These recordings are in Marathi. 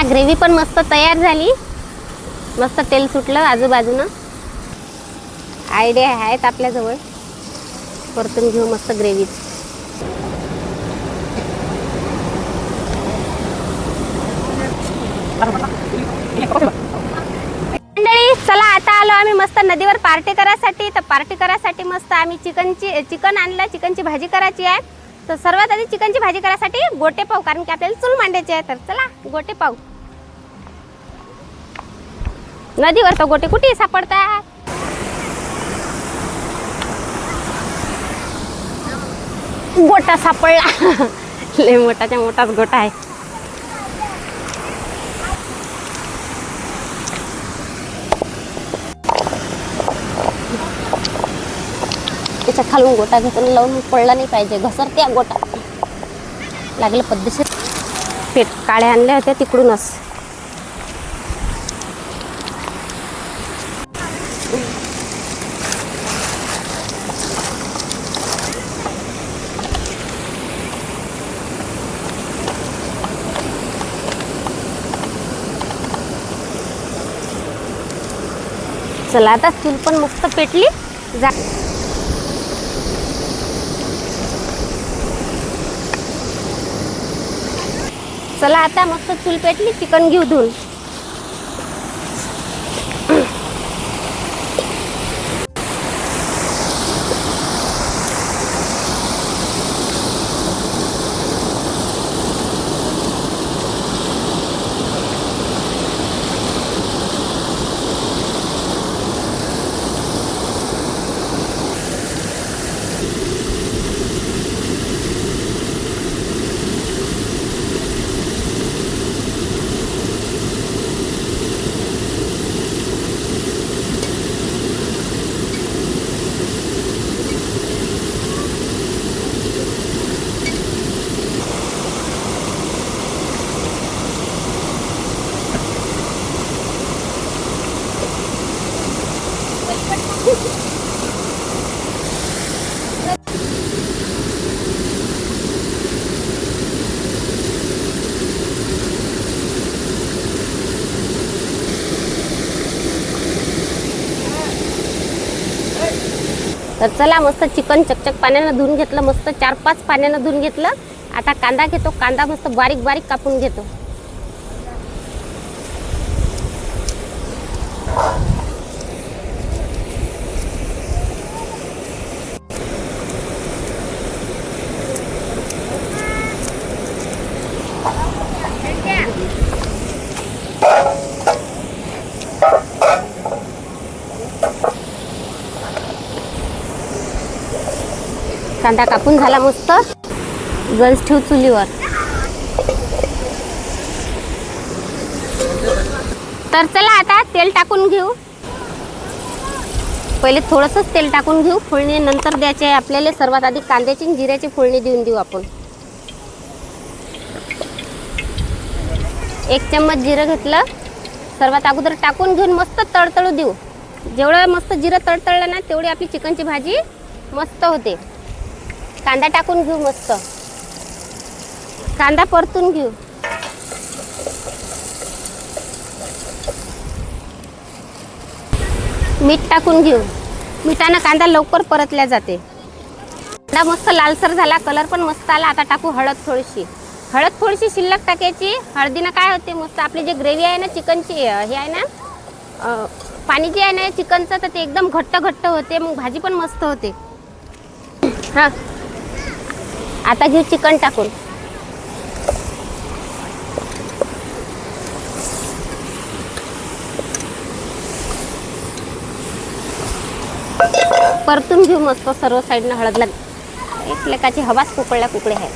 चला ग्रेव्ही पण मस्त तयार झाली. मस्त तेल सुटलं आजूबाजूनं. आयडिया आहेत आपल्याजवळ. परतून घेऊ मस्त ग्रेव्ही. मंडळी चला आता आलो आम्ही मस्त नदीवर पार्टी करायसाठी. तर पार्टी करायसाठी मस्त आम्ही चिकन आणलं. चिकनची भाजी करायची आहे. तर सर्वात आधी चिकनची भाजी करायसाठी गोटे पाव, कारण की आपल्याला चूल मांडायची आहे. तर चला गोटे पाव. नदीवर तर गोटे कुठे सापडतात. गोटा सापडला. लय मोठाच्या मोठाच गोटा आहे. त्याच्या खालून गोटा घेतून लावून पडला नाही पाहिजे. घसरत्या गोटा लागलं पद्धतशीर. पेट काळ्या आणल्या होत्या तिकडूनच. चला आता चूल पण मस्त पेटली. चला आता मस्त चूल पेटली. चिकन घेऊ धुवून. तर चला मस्त चिकन चकचक पाण्यानं धुवून घेतलं. मस्त 4-5 पाण्यानं धुवून घेतलं. आता कांदा घेतो. कांदा मस्त बारीक बारीक कापून घेतो. कांदा कापून झाला मस्त. गॅस ठेवू चुलीवर. तर चला आता तेल टाकून घेऊ. पहिले थोडंसंच तेल टाकून घेऊ. फोडणी नंतर द्यायची आहे आपल्याला. सर्वात आधी कांद्याची आणि जिऱ्याची फोडणी देऊन देऊ आपण. 1 चम्मच जिरं घेतलं. सर्वात अगोदर टाकून घेऊन मस्त तळतळू देऊ. जेवढं मस्त जिरं तळतळलं ना तेवढी आपली चिकनची भाजी मस्त होते. कांदा टाकून घेऊ. मस्त कांदा परतून घेऊ. मीठ टाकून घेऊ. मिठानं कांदा लवकर परतल्या जाते. कांदा मस्त लालसर झाला. कलर पण मस्त आला. आता टाकू हळद थोडीशी. हळद थोडीशी शिल्लक टाकायची. हळदीनं काय होते मस्त आपली जी ग्रेव्ही आहे ना चिकनची, हे आहे ना पाणी जे आहे ना चिकनचं, तर ते एकदम घट्ट घट्ट होते. मग भाजी पण मस्त होते. हां आता घेऊ चिकन टाकून. परतून घेऊ मस्त सर्व साईडनं. हळद एकमेकाची हवाच कुकळल्या कुकळे आहे.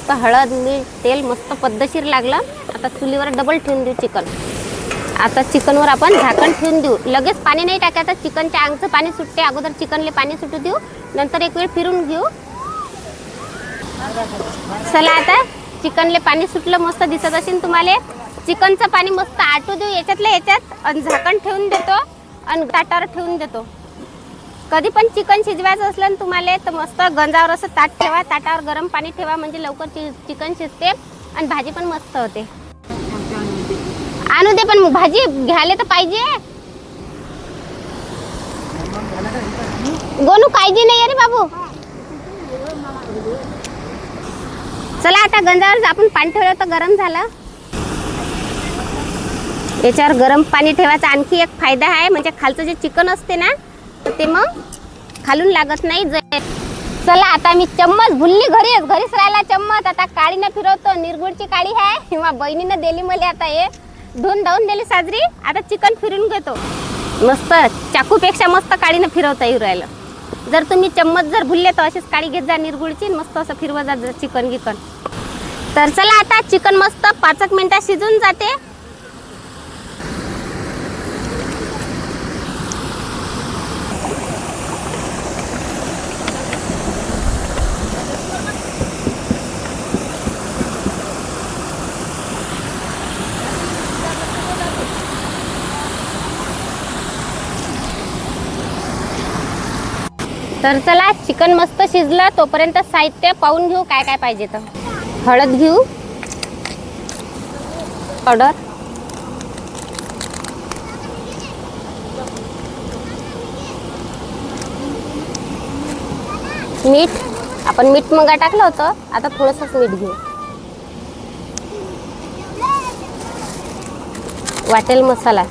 तर हळद मीठ तेल मस्त पद्धतशीर लागलं. आता चुलीवर डबल ठेवून देऊ चिकन. आता चिकनवर आपण झाकण ठेवून देऊ. लगेच पाणी नाही टाकायचं. चिकनच्या अंगचं पाणी सुटते. अगोदर चिकनले पाणी सुटू देऊ. नंतर एक वेळ फिरून घेऊ. चला आता चिकनले पाणी सुटलं. मस्त दिसत असेल तुम्हाला. चिकनचं पाणी मस्त आटू देऊ याच्यातल्या याच्यात. आणि झाकण ठेवून देतो आणि ताटावर ठेवून देतो. कधी पण चिकन शिजवायचं असलं ना तुम्हाला तर मस्त गंजावर असं ताट ठेवा, ताटावर गरम पाणी ठेवा, म्हणजे लवकर चिकन शिजते आणि भाजी पण मस्त होते. आणू दे पण भाजी घ्यायला तर पाहिजे. गोनू काळजी नाही अरे बाबू. चला आता गंजावर आपण पाणी ठेवलं तर गरम झालं. याच्यावर गरम पाणी ठेवायचा आणखी एक फायदा आहे, म्हणजे खालचं जे चिकन असते ना तर ते मग खालून लागत नाही. चला आता मी चम्मच भुलली घरीच राहिला चम्मच. आता काळीनं फिरवतो, निरगुडची काळी आहे किंवा बहिणीनं दिली मला. आता हे धुवून धावून दिली साजरी. आता चिकन फिरून घेतो. मस्त चाकूपेक्षा मस्त काळीनं फिरवता येऊ राहिलं. जर तुम्ही चम्मच जर भुलले तर अशीच काळी घेत जा निरगुडची, मस्त असं फिरवा जा चिकन गिकन. तर चला आता चिकन मस्त 5 मिनिटात शिजून जाते. तर चला चिकन मस्त शिजलं, तोपर्यंत साहित्य पाहून घेऊ काय काय पाहिजे. तर हळद घेऊ, पावडर, मीठ. आपण मीठ मग टाकलं होतं, आता थोडंसंच मीठ घेऊ. वाटेल मसाला,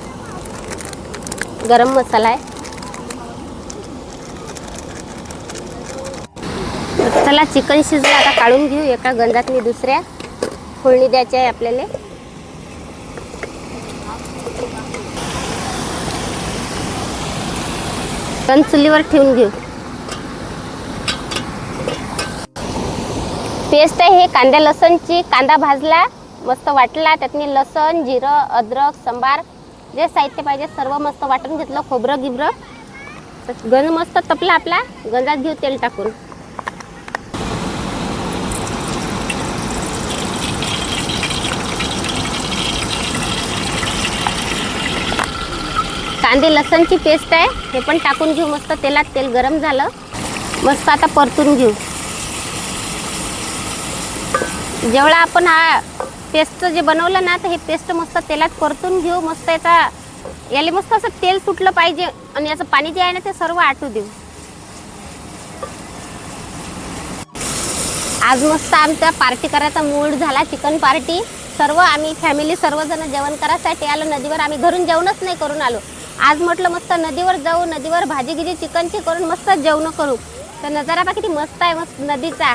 गरम मसाला आहे. चला चिकन शिजलं, आता काढून घेऊ एका गंजातनी दुसऱ्या. फोडणी द्यायची आहे आपल्याला. चिकन चुलीवर ठेवून घेऊ. पेस्ट आहे हे कांदा लसणची. कांदा भाजला, मस्त वाटला, त्यातनी लसण, जिरं, अद्रक, सांबार जे साहित्य पाहिजे सर्व मस्त वाटून घेतलं. खोबरं गिबरं. गंज मस्त तपला आपला. गंजात घेऊ तेल टाकून. कांदे लसणची पेस्ट आहे हे पण टाकून घेऊ मस्त तेलात. तेल गरम झालं, मस्त आता परतून घेऊ. जेवढा आपण हा पेस्ट जे बनवलं ना तर हे पेस्ट मस्त तेलात परतून घेऊ. मस्त याला मस्त असं तेल सुटलं पाहिजे आणि याचं पाणी जे आहे ना ते सर्व आटू देऊ. आज मस्त आमचा पार्टी करायचा मूड झाला, चिकन पार्टी. सर्व आम्ही फॅमिली सर्वजण जेवण करायसाठी आलो नदीवर. आम्ही घरून जेवणच नाही करून आलो. आज म्हटलं मस्त नदीवर जाऊ, नदीवर भाजी गिजी चिकनची करून मस्त जेवण करू. तर नजारा बघा किती मस्त आहे, मस्त नदीचा.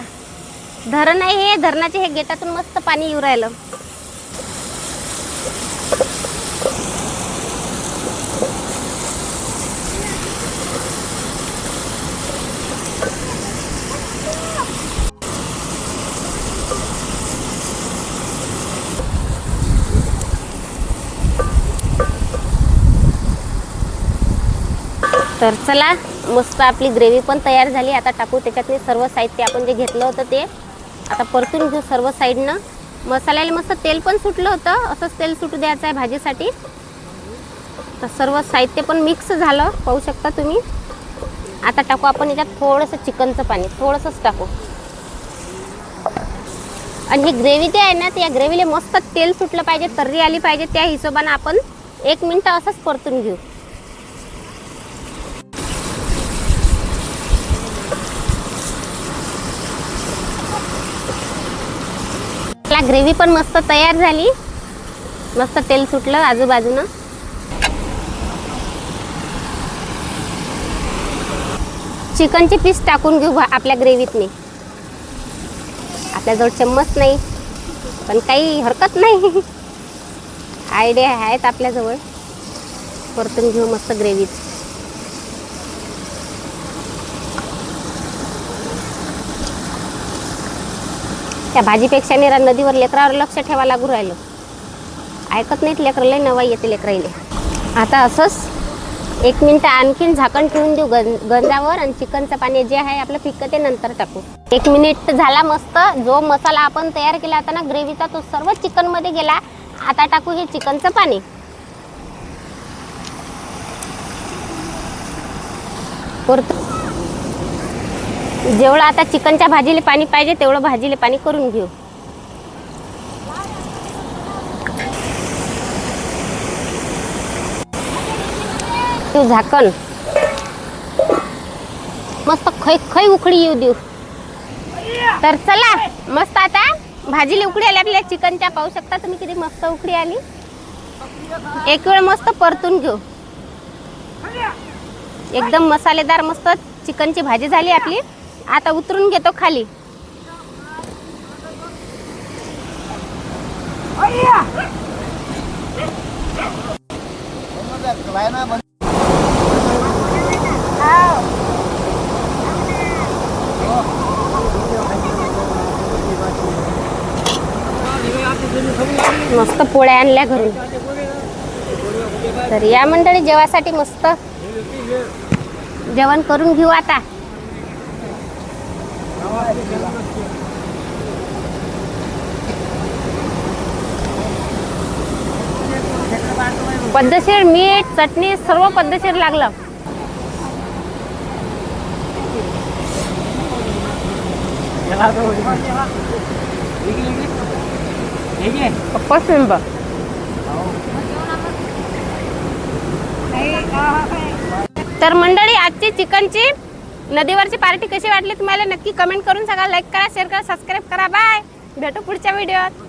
धरण आहे हे, धरणाचे हे गेटातून मस्त पाणी येऊ राहिलं. तर चला मस्त आपली ग्रेव्ही पण तयार झाली. आता टाकू त्याच्यातले सर्व साहित्य आपण जे घेतलं होतं ते. आता परतून घेऊ सर्व साईडनं. मसाल्याला मस्त तेल पण सुटलं होतं, असंच तेल सुटू द्यायचं आहे भाजीसाठी. तर सर्व साहित्य पण मिक्स झालं, पाहू शकता तुम्ही. आता टाकू आपण याच्यात थोडंसं चिकनचं पाणी, थोडंसंच टाकू. आणि ही ग्रेव्ही ते आहे ना, त्या ग्रेव्हीला मस्त तेल सुटलं पाहिजे, तर्री आली पाहिजे. त्या हिशोबानं आपण 1 मिनिट असंच परतून घेऊ. ग्रेव्ही पण मस्त तयार झाली, मस्त तेल सुटलं आजूबाजूनं. चिकनचे पीस टाकून घेऊ आपल्या ग्रेव्हीतनी. आपल्याजवळ चम्मच नाही पण काही हरकत नाही, आयडिया आहेत आपल्याजवळ. परतून घेऊ मस्त ग्रेव्हीत. त्या भाजीपेक्षा निरा नदीवर लेकरावर लक्ष ठेवा लागू राहिलं. ऐकत नाहीत लेकरं, लय नवा येते लेकराईले. आता असंच 1 मिनिट आणखीन झाकण ठेवून देऊ गंजावर. आणि चिकनचं पाणी जे आहे आपलं फिक्कं ते नंतर टाकू. 1 मिनिट झाला मस्त. जो मसाला आपण तयार केला होता ना ग्रेव्हीचा तो सर्व चिकनमध्ये गेला. आता टाकू हे चिकनचं पाणी. परत जेवढं आता चिकनच्या भाजीला पाणी पाहिजे तेवढं भाजीला पाणी करून घेऊ. तू झाकण मस्त खै खै उकळी येऊ देऊ. तर चला मस्त आता भाजीला उकळी आली आपल्या चिकनच्या. पाहू शकता तुम्ही किती मस्त उकळी आली. एक वेळ मस्त परतून घेऊ. एकदम मसालेदार मस्त चिकनची भाजी झाली आपली. आता उतरून घेतो खाली. मस्त पोळ्या आणल्या घरून. तर या मंडळी जेवासाठी मस्त जेवण करून घेऊ आता. पद्धतशीर मीठ चटणी सर्व पद्धतशीर लागलं. तर मंडळी आजची चिकनची नदीवरची पार्टी कशी वाटली तुम्हाला नक्की कमेंट करून सांगा. लाईक करा, शेअर करा, सबस्क्राईब करा. बाय, भेटू पुढच्या व्हिडिओत.